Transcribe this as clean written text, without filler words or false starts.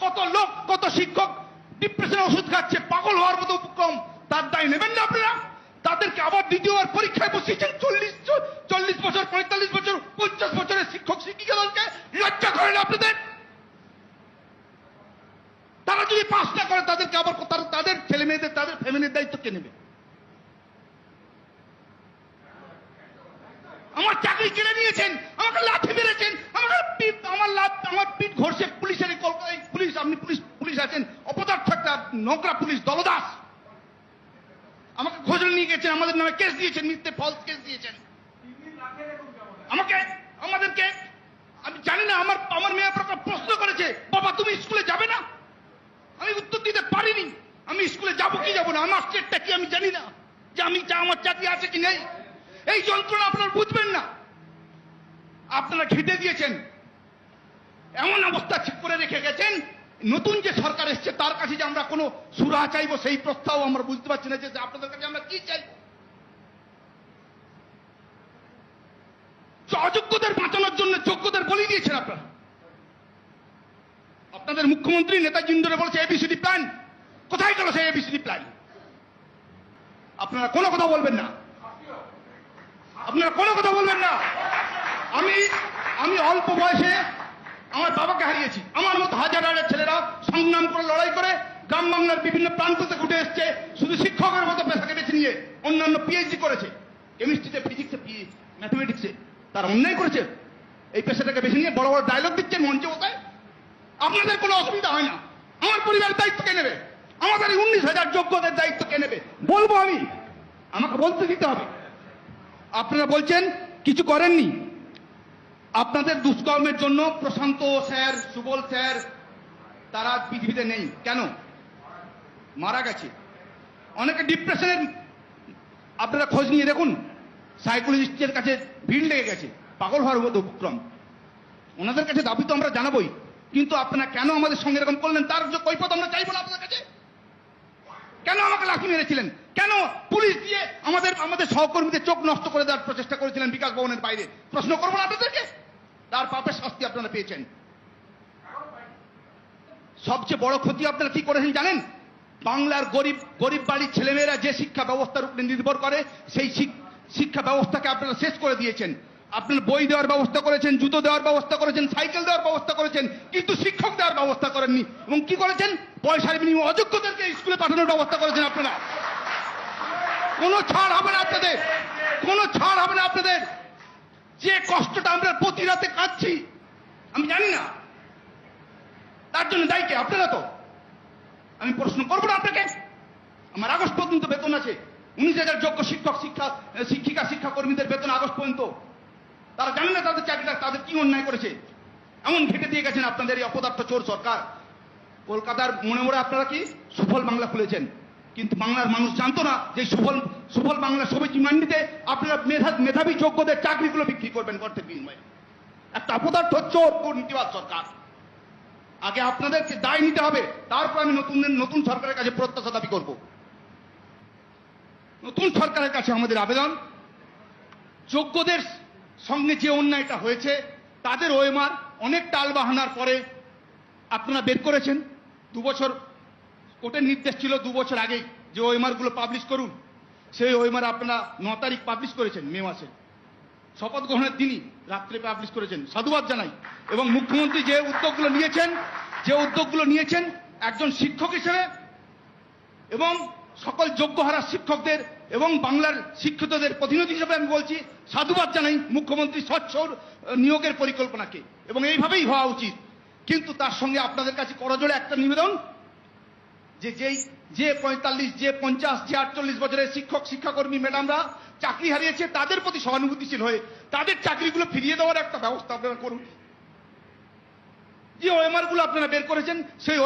কত লোক, কত শিক্ষক ডিপ্রেশনের ওষুধ খাচ্ছে, পাগল হওয়ার মতো উপক্রম, তার দায় নেবেন না আপনারা? তাদেরকে আবার দ্বিতীয়বার পরীক্ষায় বসিয়েছেন 40 বছর, 45 বছর, 50 বছরের শিক্ষক শিক্ষিকাদেরকে। লজ্জা করে না আপনাদের? তারা যদি পাস না করে তাদেরকে আবার তাদের ছেলে মেয়েদের, তাদের ফ্যামিলির দায়িত্ব কে নেবে? আমার চাকরি কেড়ে নিয়েছেন, আমাকে লাঠি মেরেছেন, আমার পিঠ ঘষে পুলিশের পুলিশ, আপনি পুলিশ আছেন, অপদার্থ একটা নোংরা পুলিশ দলদাস, আমাকে খোঁজে নিয়ে গেছেন, আমাদের নামে কেস দিয়েছেন, মিথ্যে ফলস কেস দিয়েছেন আমাদেরকে। আমি জানি না, আমার মেয়ে প্রশ্ন করেছে, বাবা তুমি স্কুলে যাবে না? আমি উত্তর দিতে পারিনি। আমি স্কুলে যাবো কি যাবো না, আমার স্টেটটা কি আমি জানি না, যে আমার চাকরি আছে কি নেই। এই যন্ত্রণা আপনারা বুঝবেন না। আপনারা ঘেঁটে দিয়েছেন, এমন অবস্থা ঠিক করে রেখে গেছেন, নতুন যে সরকার এসছে তার কাছে যে আমরা কোনো সুরাহা চাইবো সেই প্রস্তাব আমরা বুঝতে পারছি না, যে আপনাদের কাছে আমরা কি চাই। অযোগ্যদের বাঁচানোর জন্য যোগ্যদের বলি দিয়েছেন আপনারা। আপনাদের মুখ্যমন্ত্রী নেতাজি ধরে বলেছে এবিসিডি প্ল্যান, কোথায় গেল সেই এবিসিডি প্ল্যান? আপনারা কোনো কথা বলবেন না, আপনারা কোনো কথা বলবেন না। আমি অল্প বয়সে আমার বাবাকে হারিয়েছি, আমার মতো হাজার হাজার ছেলেরা সংগ্রাম করে, লড়াই করে গ্রাম বাংলার বিভিন্ন প্রান্ত থেকে উঠে এসছে, শুধু শিক্ষকের মতো পেশাকে বেছে নিয়ে অন্যান্য পিএইচডি করেছে, কেমিস্ট্রিতে, ফিজিক্সে, ম্যাথমেটিক্সে। তারা অন্যায় করেছে, এই পেশাটাকে বেছে নিয়ে বড় বড় ডায়লগ দিচ্ছেন মঞ্চে কোথায়। আপনাদের কোনো অসুবিধা হয় না। আমার পরিবারের দায়িত্ব কে নেবে? আমাদের 19,000 যোগ্যদের দায়িত্ব কে নেবে? বলবো আমি, আমাকে বলতে দিতে হবে। আপনারা বলছেন কিছু করেননি। আপনাদের দুষ্কর্মের জন্য প্রশান্ত স্যার, সুবল স্যার, তারা পৃথিবীতে নেই। কেন? মারা গেছে। অনেকে ডিপ্রেশনের, আপনারা খোঁজ নিয়ে দেখুন, সাইকোলজিস্টের কাছে ভিড় লেগে গেছে, পাগল হওয়ার মতো উপক্রম। ওনাদের কাছে দাবি তো আমরা জানাবোই, কিন্তু আপনারা কেন আমাদের সঙ্গে এরকম করলেন তার কৈফিয়ত আমরা চাইবো না আপনাদের কাছে। কেন আমাকে লাঠি মেরেছিলেন? কেন পুলিশ দিয়ে আমাদের সহকর্মীদের চোখ নষ্ট করে দেওয়ার প্রচেষ্টা করেছিলেন বিকাশ ভবনের বাইরে? প্রশ্ন করবো না আপনাদেরকে? তার পাপের শাস্তি আপনারা পেয়েছেন। সবচেয়ে বড় ক্ষতি আপনারা কি করেছেন জানেন? বাংলার গরিব বাড়ির ছেলেমেয়েরা যে শিক্ষা ব্যবস্থার উপরে নির্ভর করে, সেই শিক্ষা ব্যবস্থাকে আপনারা শেষ করে দিয়েছেন। আপনারা বই দেওয়ার ব্যবস্থা করেছেন, জুতো দেওয়ার ব্যবস্থা করেছেন, সাইকেল দেওয়ার ব্যবস্থা করেছেন, কিন্তু শিক্ষক দেওয়ার ব্যবস্থা করেননি। এবং কি করেছেন? পয়সার বিনিময়ে অযোগ্যদেরকে স্কুলে পাঠানোর ব্যবস্থা করেছেন আপনারা। কোনো ছাড় হবে না আপনাদের, কোনো ছাড় হবে না আপনাদের। যে কষ্টটা আমরা প্রতি রাতে কাটছি, আমি জানি না তার জন্য দায়ী কে? আপনারা তো। আমি প্রশ্ন করবো না আপনাকে। আমার আগস্ট পর্যন্ত বেতন আছে, 19,000 যোগ্য শিক্ষক, শিক্ষা কর্মীদের বেতন আগস্ট পর্যন্ত। তারা জানে না তাদের চাকরিটা, তাদের কি অন্যায় করেছে। এমন ঘেটে দিয়ে গেছেন আপনাদের এই অপদার্থ চোর সরকার। কলকাতার মনে আপনারা কি সুফল বাংলা খুলেছেন, কিন্তু বাংলার মানুষ জানতো না যে সুফল বাংলা সবজি মান্ডিতে আপনারা মেধাবী যোগ্যদের চাকরিগুলো বিক্রি করবেন অর্থের বিনিময়ে। একটা অপদার্থ চোর দুর্নীতিবাদ সরকার। আগে আপনাদেরকে দায় নিতে হবে, তারপর আমি নতুন সরকারের কাছে প্রত্যাশা দাবি করব। নতুন সরকারের কাছে আমাদের আবেদন, যোগ্যদের সঙ্গে যে অন্যায়টা হয়েছে তাদের ওএমআর অনেক টালবাহানার পরে আপনারা বের করেছেন। 2 বছর কোর্টের নির্দেশ ছিল 2 বছর আগেই যে ওএমআর গুলো পাবলিশ করুন। সেই ওএমআর আপনারা 9 তারিখ পাবলিশ করেছেন, মে মাসে শপথ গ্রহণের দিনই রাত্রে পাবলিশ করেছেন, সাধুবাদ জানাই। এবং মুখ্যমন্ত্রী যে উদ্যোগগুলো নিয়েছেন একজন শিক্ষক হিসেবে, এবং সকল যোগ্য হারা শিক্ষকদের এবং বাংলার শিক্ষিতদের প্রতিনিধি হিসেবে আমি বলছি, সাধুবাদ জানাই মুখ্যমন্ত্রী স্বচ্ছ নিয়োগের পরিকল্পনাকে, এবং এইভাবেই হওয়া উচিত। কিন্তু তার সঙ্গে আপনাদের কাছে করজোড়ে একটা নিবেদন, যে 45, যে 50, যে 48 বছরের শিক্ষাকর্মী ম্যাডামরা চাকরি হারিয়েছে তাদের প্রতি সহানুভূতিশীল হয়ে তাদের চাকরিগুলো ফিরিয়ে দেওয়ার একটা ব্যবস্থা আপনারা করুন। যে ওএমআর গুলো আপনারা বের করেছেন সেই